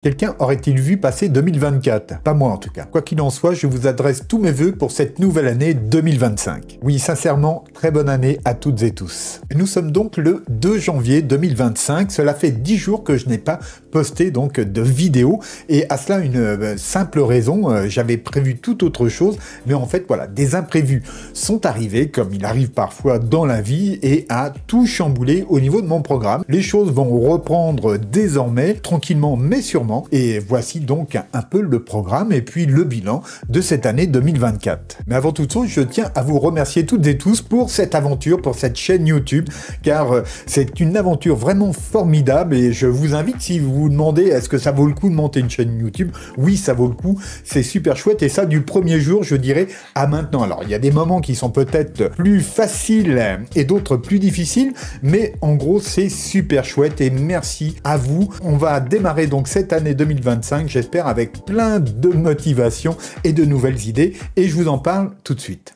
Quelqu'un aurait-il vu passer 2024? Pas moi en tout cas. Quoi qu'il en soit, je vous adresse tous mes vœux pour cette nouvelle année 2025. Oui, sincèrement, très bonne année à toutes et tous. Nous sommes donc le 2 janvier 2025. Cela fait 10 jours que je n'ai pas posté donc de vidéo. Et à cela, une simple raison. J'avais prévu tout autre chose. Mais en fait, voilà, des imprévus sont arrivés, comme il arrive parfois dans la vie, et a tout chamboulé au niveau de mon programme. Les choses vont reprendre désormais, tranquillement mais sûrement. Et voici donc un peu le programme et puis le bilan de cette année 2024. Mais avant toute chose, je tiens à vous remercier toutes et tous pour cette aventure, pour cette chaîne YouTube, car c'est une aventure vraiment formidable et je vous invite, si vous vous demandez est-ce que ça vaut le coup de monter une chaîne YouTube, oui, ça vaut le coup, c'est super chouette et ça du premier jour, je dirais, à maintenant. Alors, il y a des moments qui sont peut-être plus faciles et d'autres plus difficiles, mais en gros, c'est super chouette et merci à vous. On va démarrer donc cette année 2025, j'espère, avec plein de motivation et de nouvelles idées, et je vous en parle tout de suite.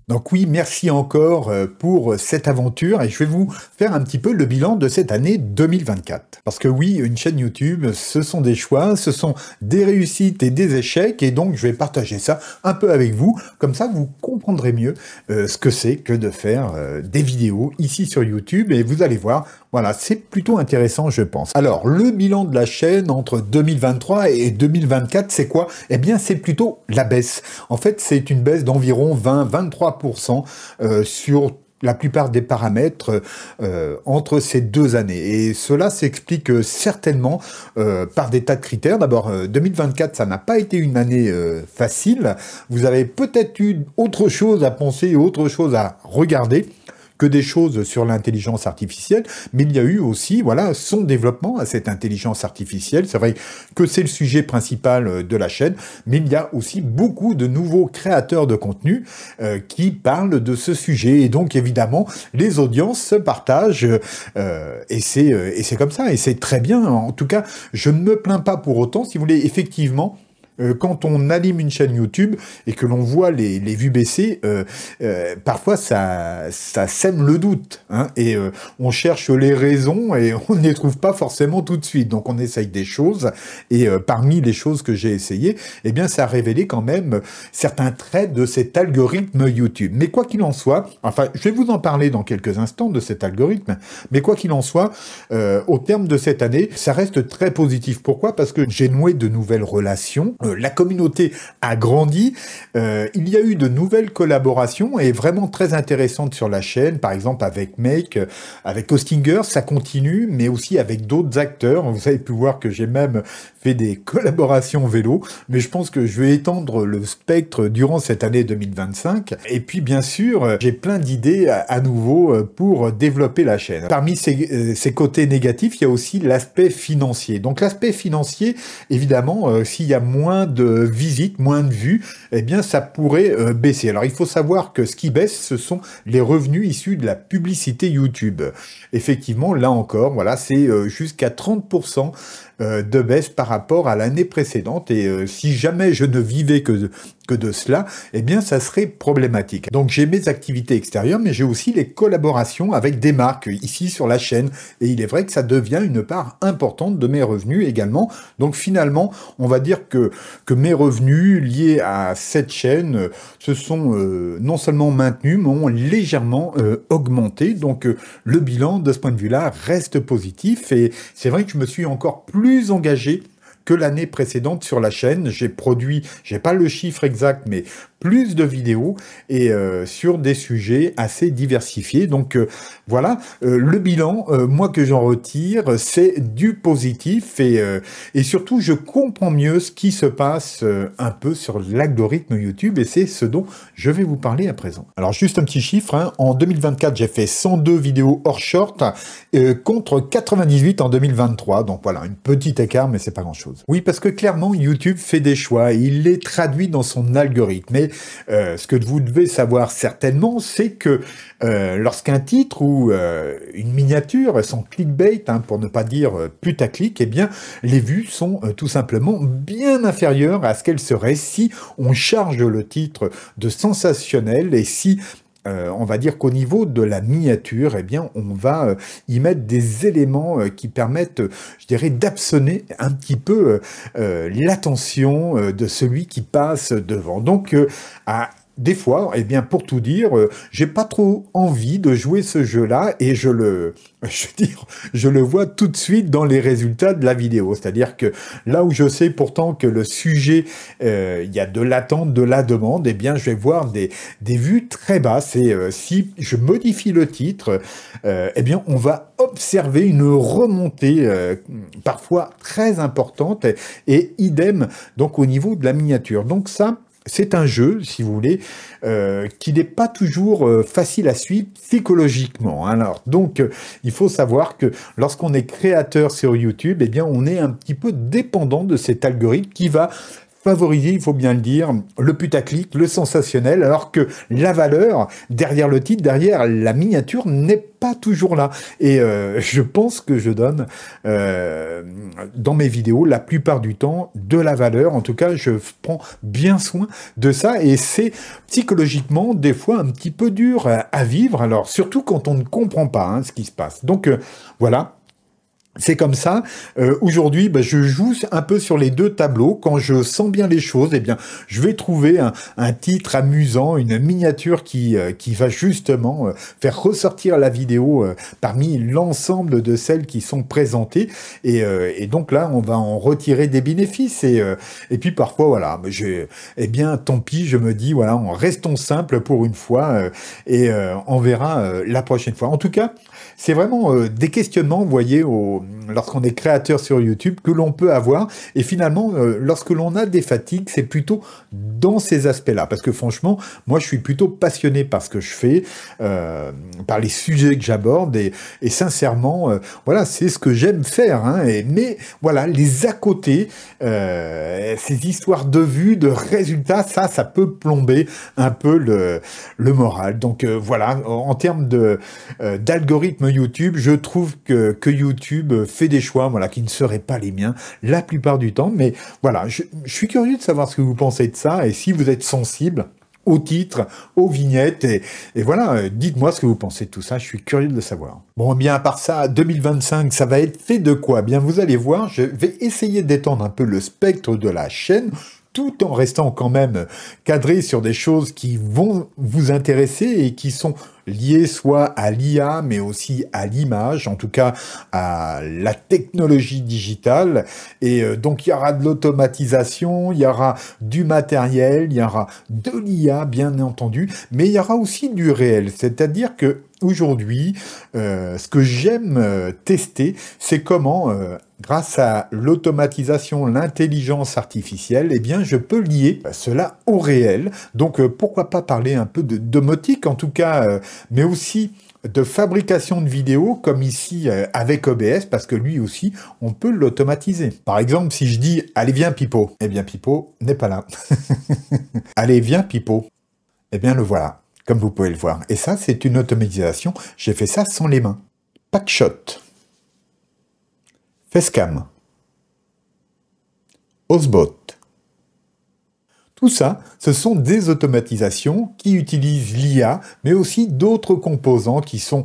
Donc oui, merci encore pour cette aventure et je vais vous faire un petit peu le bilan de cette année 2024. Parce que oui, une chaîne YouTube, ce sont des choix, ce sont des réussites et des échecs et donc je vais partager ça un peu avec vous. Comme ça, vous comprendrez mieux ce que c'est que de faire des vidéos ici sur YouTube et vous allez voir, voilà, c'est plutôt intéressant, je pense. Alors, le bilan de la chaîne entre 2023 et 2024, c'est quoi? Eh bien, c'est plutôt la baisse. En fait, c'est une baisse d'environ 20-23% sur la plupart des paramètres entre ces deux années. Et cela s'explique certainement par des tas de critères. D'abord, 2024, ça n'a pas été une année facile. Vous avez peut-être eu autre chose à penser, autre chose à regarder que des choses sur l'intelligence artificielle, mais il y a eu aussi, voilà, son développement à cette intelligence artificielle. C'est vrai que c'est le sujet principal de la chaîne, mais il y a aussi beaucoup de nouveaux créateurs de contenu qui parlent de ce sujet. Et donc, évidemment, les audiences se partagent et c'est comme ça. Et c'est très bien. En tout cas, je ne me plains pas pour autant. Si vous voulez, effectivement, quand on anime une chaîne YouTube et que l'on voit les vues baisser, parfois ça sème le doute, hein, et on cherche les raisons et on ne les trouve pas forcément tout de suite. Donc on essaye des choses et parmi les choses que j'ai essayées, eh bien ça a révélé quand même certains traits de cet algorithme YouTube. Mais quoi qu'il en soit, enfin je vais vous en parler dans quelques instants de cet algorithme, mais quoi qu'il en soit, au terme de cette année, ça reste très positif. Pourquoi? Parce que j'ai noué de nouvelles relations. La communauté a grandi, il y a eu de nouvelles collaborations et vraiment très intéressantes sur la chaîne, par exemple avec Make, avec Hostinger, ça continue, mais aussi avec d'autres acteurs. Vous avez pu voir que j'ai même fait des collaborations vélo, mais je pense que je vais étendre le spectre durant cette année 2025. Et puis bien sûr, j'ai plein d'idées à nouveau pour développer la chaîne. Parmi ces côtés négatifs, il y a aussi l'aspect financier. Donc l'aspect financier, évidemment, s'il y a moins de visites, moins de vues, eh bien ça pourrait baisser. Alors il faut savoir que ce qui baisse, ce sont les revenus issus de la publicité YouTube. Effectivement, là encore, voilà, c'est jusqu'à 30% de baisse par rapport à l'année précédente. Et si jamais je ne vivais que de cela, eh bien ça serait problématique. Donc j'ai mes activités extérieures, mais j'ai aussi les collaborations avec des marques ici sur la chaîne. Et il est vrai que ça devient une part importante de mes revenus également. Donc finalement, on va dire que mes revenus liés à cette chaîne se sont non seulement maintenus, mais ont légèrement augmenté. Donc le bilan de ce point de vue-là reste positif. Et c'est vrai que je me suis encore plus engagé que l'année précédente sur la chaîne. J'ai produit, j'ai pas le chiffre exact, mais plus de vidéos et sur des sujets assez diversifiés. Donc voilà, le bilan, moi que j'en retire, c'est du positif et surtout je comprends mieux ce qui se passe un peu sur l'algorithme YouTube et c'est ce dont je vais vous parler à présent. Alors juste un petit chiffre, hein, en 2024 j'ai fait 102 vidéos hors short contre 98 en 2023. Donc voilà, une petite écart mais c'est pas grand chose. Oui, parce que clairement YouTube fait des choix, il les traduit dans son algorithme. Mais ce que vous devez savoir certainement, c'est que lorsqu'un titre ou une miniature sont clickbait, hein, pour ne pas dire putaclic, eh bien les vues sont tout simplement bien inférieures à ce qu'elles seraient si on charge le titre de sensationnel et si on va dire qu'au niveau de la miniature, eh bien, on va y mettre des éléments qui permettent, je dirais, d'absonner un petit peu l'attention de celui qui passe devant. Donc, des fois, eh bien, pour tout dire, j'ai pas trop envie de jouer ce jeu-là et je le vois tout de suite dans les résultats de la vidéo. C'est-à-dire que là où je sais pourtant que le sujet, il y a de l'attente, de la demande, eh bien, je vais voir des vues très basses. Et si je modifie le titre, eh bien, on va observer une remontée parfois très importante et idem donc au niveau de la miniature. Donc ça, c'est un jeu, si vous voulez, qui n'est pas toujours facile à suivre psychologiquement. Alors, donc, il faut savoir que lorsqu'on est créateur sur YouTube, eh bien, on est un petit peu dépendant de cet algorithme qui va favoriser, il faut bien le dire, le putaclic, le sensationnel, alors que la valeur derrière le titre, derrière la miniature, n'est pas toujours là. Et je pense que je donne dans mes vidéos la plupart du temps de la valeur. En tout cas, je prends bien soin de ça et c'est psychologiquement des fois un petit peu dur à vivre. Alors surtout quand on ne comprend pas ce qui se passe. Donc voilà. C'est comme ça. Aujourd'hui, je joue un peu sur les deux tableaux. Quand je sens bien les choses, eh bien, je vais trouver un titre amusant, une miniature qui va justement faire ressortir la vidéo parmi l'ensemble de celles qui sont présentées. Et donc là, on va en retirer des bénéfices. Et puis parfois, voilà, eh bien, tant pis, je me dis, voilà, restons simples pour une fois et on verra la prochaine fois. En tout cas, c'est vraiment des questionnements, vous voyez, lorsqu'on est créateur sur YouTube, que l'on peut avoir. Et finalement, lorsque l'on a des fatigues, c'est plutôt dans ces aspects-là. Parce que franchement, moi, je suis plutôt passionné par ce que je fais, par les sujets que j'aborde. Et sincèrement, voilà, c'est ce que j'aime faire. Mais voilà, les à côté, ces histoires de vues, de résultats, ça peut plomber un peu le moral. Donc voilà, en termes d'algorithme YouTube, je trouve que YouTube fait des choix, voilà, qui ne seraient pas les miens la plupart du temps. Mais voilà, je suis curieux de savoir ce que vous pensez de ça et si vous êtes sensible au titre, aux vignettes, et voilà, dites-moi ce que vous pensez de tout ça, je suis curieux de le savoir. Bon, bien, à part ça, 2025, ça va être fait de quoi? Bien, vous allez voir, je vais essayer d'étendre un peu le spectre de la chaîne, tout en restant quand même cadré sur des choses qui vont vous intéresser et qui sont liées soit à l'IA, mais aussi à l'image, en tout cas à la technologie digitale. Et donc, il y aura de l'automatisation, il y aura du matériel, il y aura de l'IA, bien entendu, mais il y aura aussi du réel. C'est-à-dire que aujourd'hui, ce que j'aime tester, c'est comment, grâce à l'automatisation, l'intelligence artificielle, eh bien, je peux lier cela au réel. Donc, pourquoi pas parler un peu de domotique, en tout cas, mais aussi de fabrication de vidéos, comme ici avec OBS, parce que lui aussi, on peut l'automatiser. Par exemple, si je dis « Allez, viens, Pipo », eh bien, Pipo n'est pas là. « Allez, viens, Pipo », eh bien, le voilà, comme vous pouvez le voir. Et ça, c'est une automatisation. J'ai fait ça sans les mains. Packshot, Facecam, Osbot. Tout ça, ce sont des automatisations qui utilisent l'IA, mais aussi d'autres composants qui sont,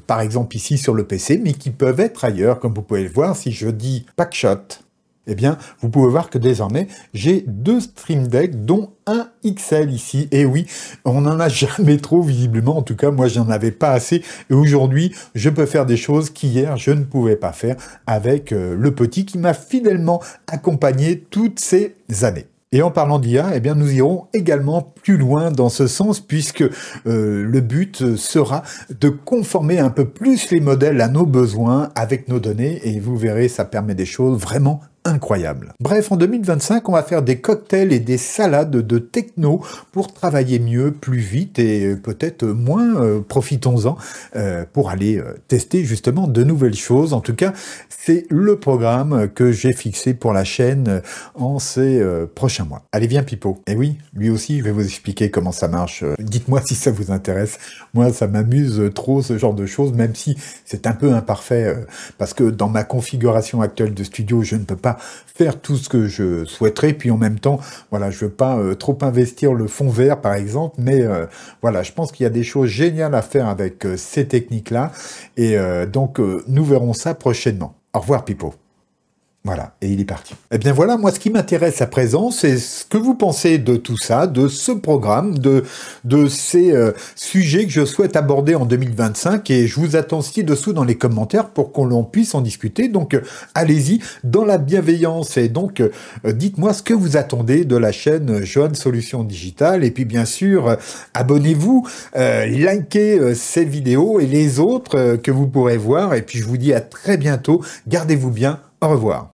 par exemple, ici sur le PC, mais qui peuvent être ailleurs. Comme vous pouvez le voir, si je dis Packshot, eh bien, vous pouvez voir que désormais, j'ai 2 Stream Deck, dont un XL ici. Et oui, on n'en a jamais trop, visiblement. En tout cas, moi, j'en avais pas assez. Et aujourd'hui, je peux faire des choses qu'hier, je ne pouvais pas faire avec le petit qui m'a fidèlement accompagné toutes ces années. Et en parlant d'IA, eh bien, nous irons également plus loin dans ce sens, puisque le but sera de conformer un peu plus les modèles à nos besoins avec nos données, et vous verrez, ça permet des choses vraiment incroyables. Bref, en 2025, on va faire des cocktails et des salades de techno pour travailler mieux, plus vite et peut-être moins. Profitons-en pour aller tester justement de nouvelles choses. En tout cas, c'est le programme que j'ai fixé pour la chaîne en ces prochains mois. Allez, viens, Pipo. Et oui, lui aussi, je vais vous expliquer comment ça marche. Dites-moi si ça vous intéresse. Moi, ça m'amuse trop ce genre de choses, même si c'est un peu imparfait, parce que dans ma configuration actuelle de studio, je ne peux pas pas faire tout ce que je souhaiterais, puis en même temps, voilà, je veux pas trop investir le fond vert, par exemple, mais voilà, je pense qu'il y a des choses géniales à faire avec ces techniques-là, et donc nous verrons ça prochainement. Au revoir, Pipo. Voilà, et il est parti. Eh bien voilà, moi ce qui m'intéresse à présent, c'est ce que vous pensez de tout ça, de ce programme, de ces sujets que je souhaite aborder en 2025, et je vous attends ci-dessous dans les commentaires pour qu'on puisse en discuter. Donc allez-y, dans la bienveillance, et donc dites-moi ce que vous attendez de la chaîne Johan Solutions Digitales, et puis bien sûr, abonnez-vous, likez ces vidéos et les autres que vous pourrez voir, et puis je vous dis à très bientôt, gardez-vous bien, au revoir.